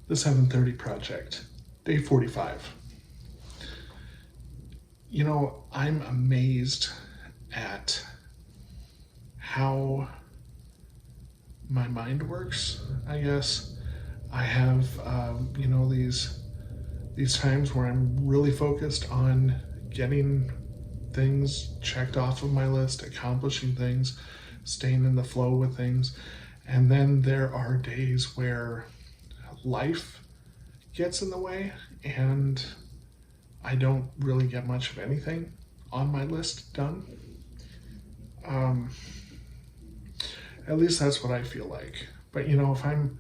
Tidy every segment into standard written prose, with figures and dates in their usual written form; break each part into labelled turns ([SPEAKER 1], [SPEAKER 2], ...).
[SPEAKER 1] The 730 Project, day 45. You know, I'm amazed at how my mind works, I guess. I have, these times where I'm really focused on getting things checked off of my list, accomplishing things, staying in the flow with things. And then there are days where life gets in the way and I don't really get much of anything on my list done. Um, at least that's what I feel like. But you know, if I'm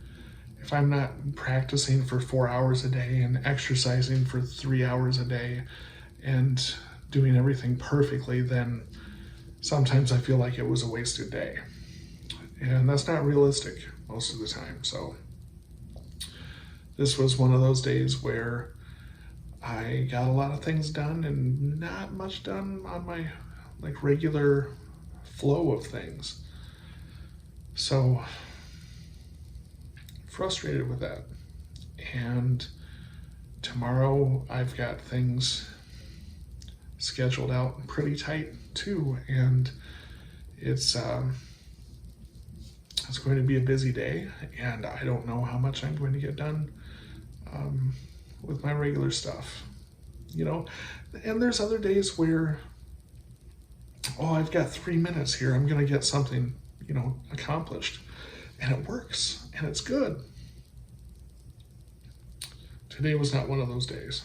[SPEAKER 1] not practicing for 4 hours a day and exercising for 3 hours a day and doing everything perfectly, then sometimes I feel like it was a wasted day. And that's not realistic most of the time. So this was one of those days where I got a lot of things done and not much done on my regular flow of things. So frustrated with that. And tomorrow I've got things scheduled out pretty tight too, and it's going to be a busy day, and I don't know how much I'm going to get done with my regular stuff, you know. And there's other days where, oh, I've got 3 minutes here, I'm going to get something, accomplished, and it works, and it's good. Today was not one of those days.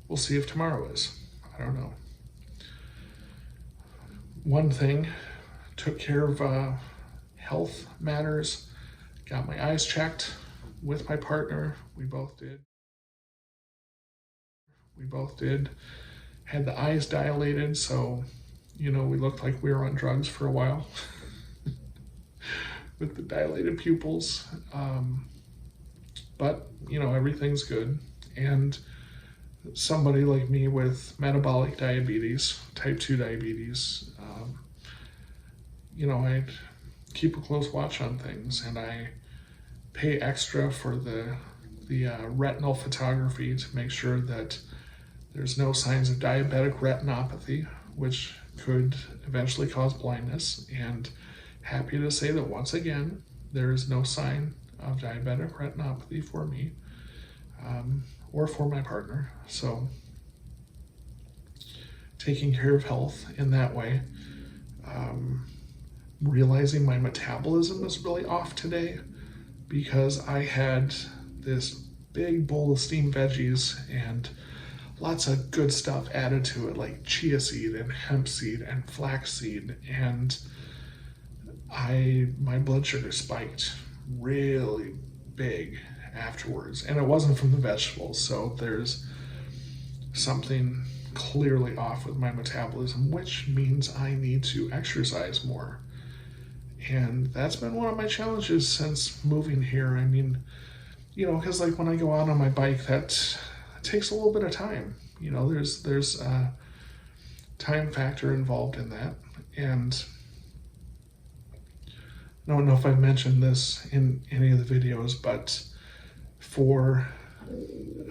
[SPEAKER 1] We'll see if tomorrow is. I don't know. One thing, took care of health matters, got my eyes checked with my partner. We both did. Had the eyes dilated, so, we looked like we were on drugs for a while with the dilated pupils. But, everything's good. And somebody like me with metabolic diabetes, type 2 diabetes, I keep a close watch on things, and I pay extra for the retinal photography to make sure that there's no signs of diabetic retinopathy, which could eventually cause blindness. And happy to say that once again, there is no sign of diabetic retinopathy for me or for my partner. So taking care of health in that way. Realizing my metabolism is really off today because I had this big bowl of steamed veggies and lots of good stuff added to it, like chia seed and hemp seed and flax seed, and my blood sugar spiked really big afterwards, and it wasn't from the vegetables. So there's something clearly off with my metabolism, which means I need to exercise more. And that's been one of my challenges since moving here. I mean, because like when I go out on my bike, that takes a little bit of time. There's a time factor involved in that. And I don't know if I've mentioned this in any of the videos, but for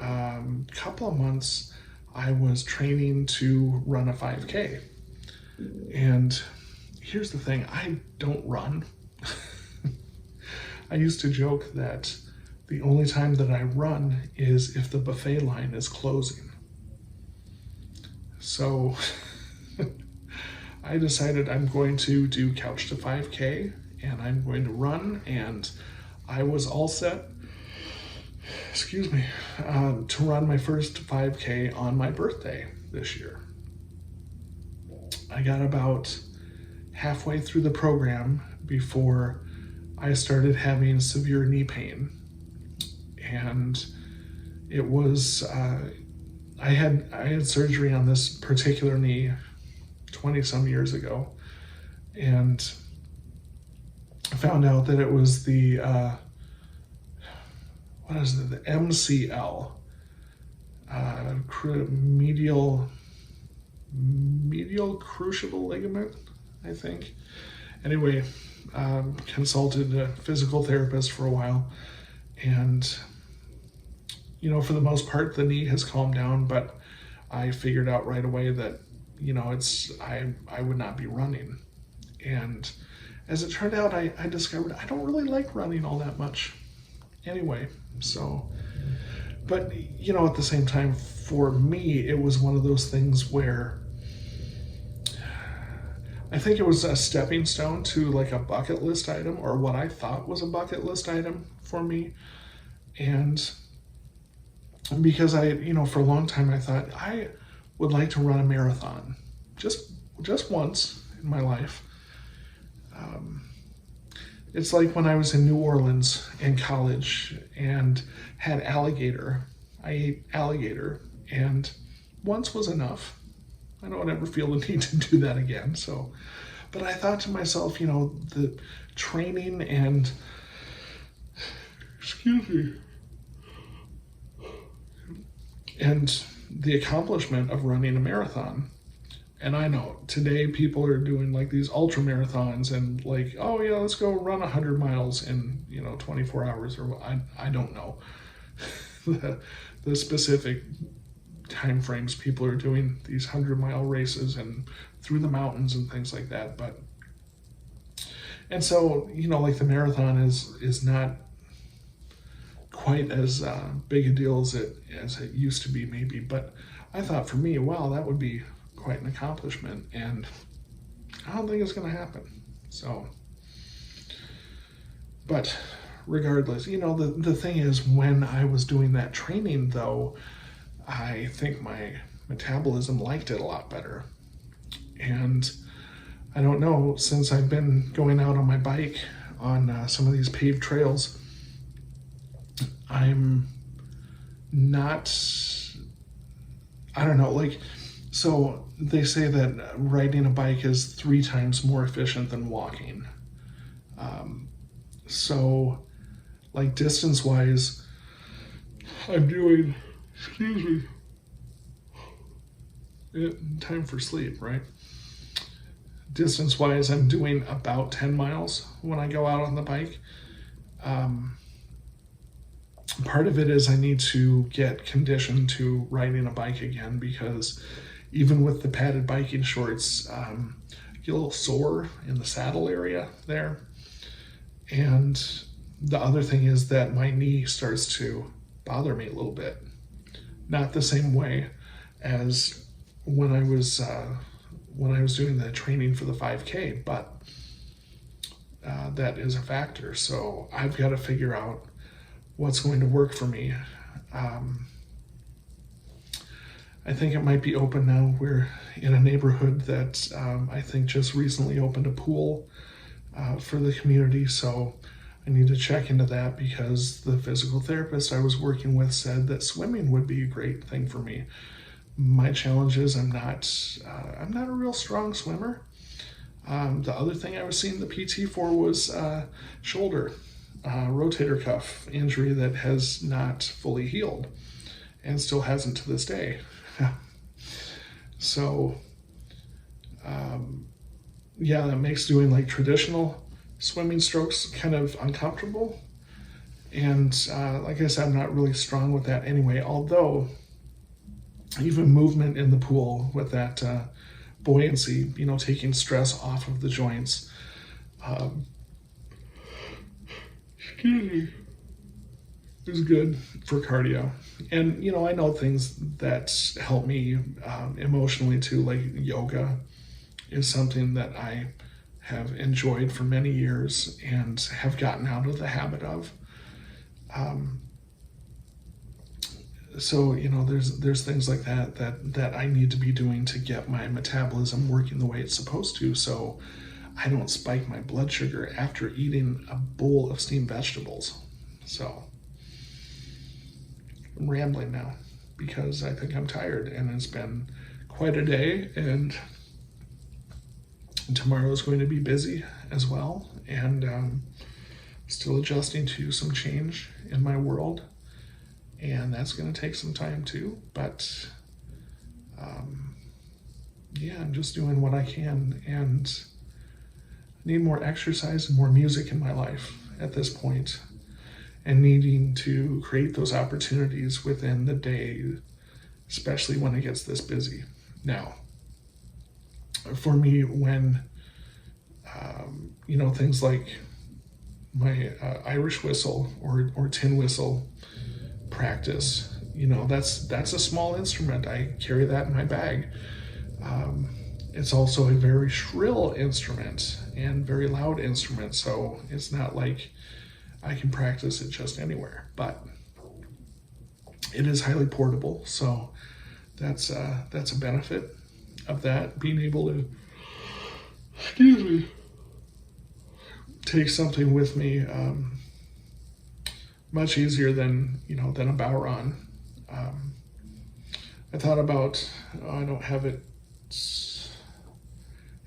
[SPEAKER 1] a couple of months, I was training to run a 5K. And here's the thing, I don't run. I used to joke that the only time that I run is if the buffet line is closing. So I decided I'm going to do Couch to 5K, and I'm going to run, and I was all set, to run my first 5K on my birthday this year. I got about halfway through the program before I started having severe knee pain. And it was, I had surgery on this particular knee 20 some years ago, and I found out that it was the, the MCL, medial cruciate ligament, I think. Anyway, consulted a physical therapist for a while, And, for the most part, the knee has calmed down, but I figured out right away that, I would not be running. And as it turned out, I discovered I don't really like running all that much anyway. So, but, at the same time, for me, it was one of those things where I think it was a stepping stone to like a bucket list item, or what I thought was a bucket list item for me. And because for a long time I thought I would like to run a marathon, just once in my life. It's like when I was in New Orleans in college and had alligator. I ate alligator, and once was enough. I don't ever feel the need to do that again. So, but I thought to myself, the training and, excuse me, and the accomplishment of running a marathon. And I know today people are doing like these ultra marathons and like, oh yeah, let's go run 100 miles in 24 hours, or I don't know the specific time frames people are doing these 100-mile races and through the mountains and things like that. But and so like the marathon is not quite as big a deal as it used to be, maybe. But I thought for me, wow, that would be quite an accomplishment, and I don't think it's going to happen. So, but regardless, the thing is, when I was doing that training, though, I think my metabolism liked it a lot better. And I don't know, since I've been going out on my bike on some of these paved trails, I'm not, I don't know, like, so they say that riding a bike is 3 times more efficient than walking. So, like, distance-wise, I'm doing, excuse me, time for sleep, right? Distance-wise, I'm doing about 10 miles when I go out on the bike. Part of it is I need to get conditioned to riding a bike again, because even with the padded biking shorts, I get a little sore in the saddle area there. And the other thing is that my knee starts to bother me a little bit. Not the same way as when I was doing the training for the 5K, but that is a factor. So I've got to figure out what's going to work for me. I think it might be open now. We're in a neighborhood that I think just recently opened a pool for the community, so I need to check into that, because the physical therapist I was working with said that swimming would be a great thing for me. My challenge is I'm not a real strong swimmer. The other thing I was seeing the PT for was shoulder rotator cuff injury that has not fully healed and still hasn't to this day. So, yeah, that makes doing like traditional swimming strokes kind of uncomfortable. And like I said, I'm not really strong with that anyway, although even movement in the pool with that buoyancy, taking stress off of the joints, excuse me, is good for cardio. And, I know things that help me emotionally too, like yoga is something that I have enjoyed for many years and have gotten out of the habit of. So, there's things like that I need to be doing to get my metabolism working the way it's supposed to, so I don't spike my blood sugar after eating a bowl of steamed vegetables. So I'm rambling now because I think I'm tired, and it's been quite a day, and tomorrow is going to be busy as well, and still adjusting to some change in my world, and that's going to take some time too. But yeah, I'm just doing what I can, and I need more exercise and more music in my life at this point. and needing to create those opportunities within the day, especially when it gets this busy. Now, for me, when things like my Irish whistle or tin whistle practice, that's a small instrument. I carry that in my bag. It's also a very shrill instrument and very loud instrument, so it's not like I can practice it just anywhere, but it is highly portable, so that's a benefit of that, being able to, excuse me, take something with me much easier than a Bowron. I thought about, I don't have it.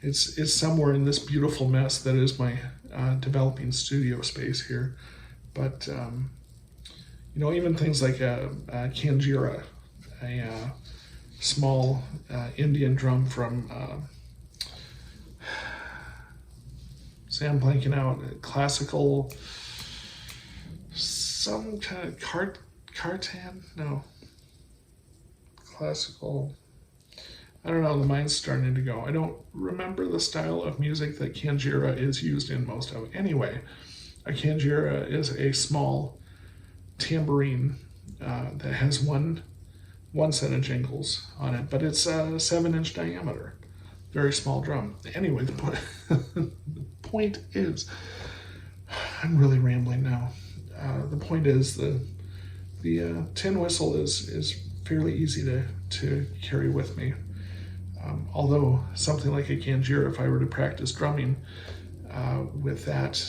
[SPEAKER 1] It's somewhere in this beautiful mess that is my developing studio space here, but even things like a kanjira, a small Indian drum from. I'm blanking out. Classical, some kind of Kartan? No. Classical. I don't know, the mind's starting to go. I don't remember the style of music that kanjira is used in most of. Anyway, a kanjira is a small tambourine that has one set of jingles on it, but it's a 7-inch diameter. Very small drum. Anyway, the point is, I'm really rambling now. The point is the tin whistle is fairly easy to carry with me. Although something like a kanjira, if I were to practice drumming with that,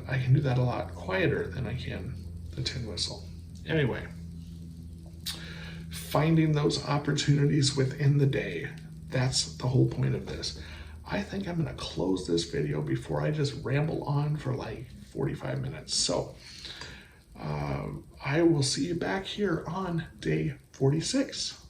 [SPEAKER 1] I can do that a lot quieter than I can the tin whistle. Anyway, finding those opportunities within the day. That's the whole point of this. I think I'm going to close this video before I just ramble on for like 45 minutes. So I will see you back here on day 46.